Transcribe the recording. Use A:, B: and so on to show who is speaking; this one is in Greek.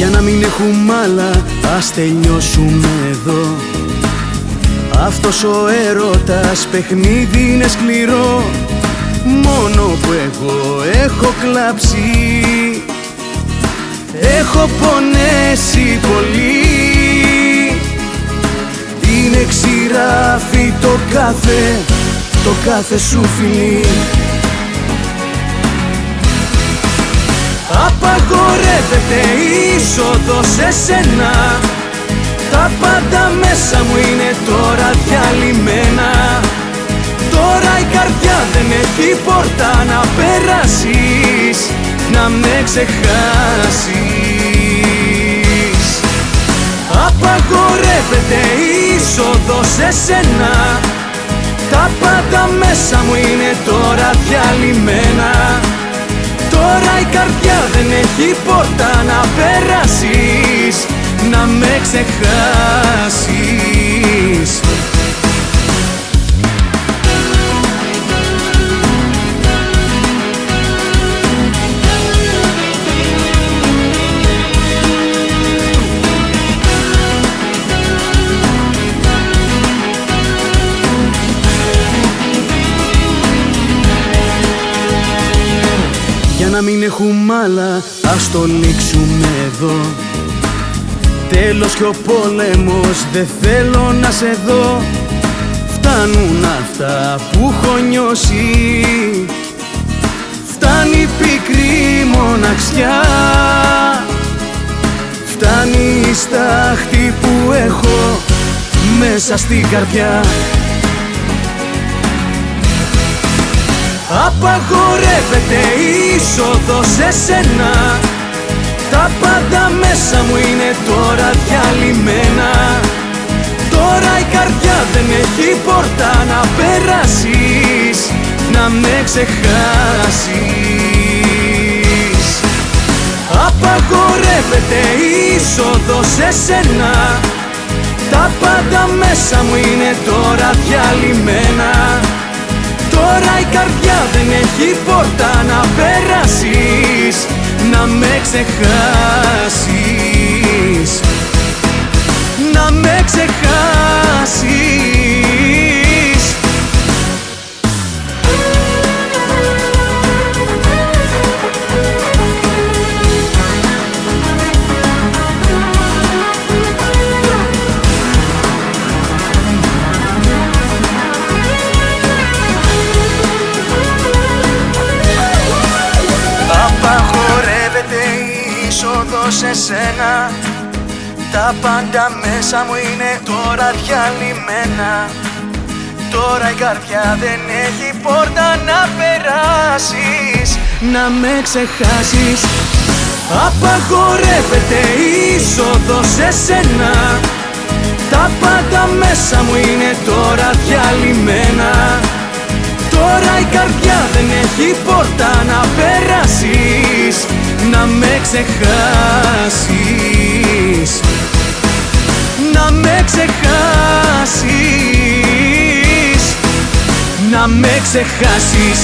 A: Για να μην έχουμε άλλα, ας τελειώσουμε εδώ. Αυτός ο έρωτας παιχνίδι είναι σκληρό. Μόνο που εγώ έχω κλάψει, έχω πονέσει πολύ. Είναι ξηράφι το κάθε σου φιλί. Απαγορεύεται είσοδος σε σένα. Τα πάντα μέσα μου είναι τώρα διαλυμένα. Τώρα η καρδιά δεν έχει πόρτα να περάσεις, να με ξεχάσεις. Απαγορεύεται είσοδος σε σένα. Τα πάντα μέσα μου είναι τώρα διαλυμένα. Τώρα η καρδιά δεν έχει πόρτα να περάσεις, να με ξεχάσεις. Για να μην έχουμε άλλα, ας το λήξουμε εδώ. Τέλος κι ο πόλεμος, δεν θέλω να σε δω. Φτάνουν αυτά που έχω νιώσει. Φτάνει η πικρή μοναξιά. Φτάνει η στάχτη που έχω μέσα στην καρδιά. Απαγορεύεται είσοδος σε σένα. Τα πάντα μέσα μου είναι τώρα διαλυμένα. Τώρα η καρδιά δεν έχει πόρτα να περάσεις, να με ξεχάσεις. Απαγορεύεται είσοδος σε σένα. Τα πάντα μέσα μου είναι τώρα διαλυμένα. Τώρα η καρδιά δεν έχει πόρτα να περάσεις, να με ξεχάσεις. Να με ξεχάσεις. Σε σένα. Τα πάντα μέσα μου είναι τώρα διαλυμένα. Τώρα η καρδιά δεν έχει πόρτα να περάσεις, να με ξεχάσεις. Απαγορεύεται είσοδος σε σένα. Τα πάντα μέσα μου είναι τώρα διαλυμένα. Τώρα η καρδιά δεν έχει πόρτα να περάσεις, να με ξεχάσεις. Να με ξεχάσεις. Να με ξεχάσεις.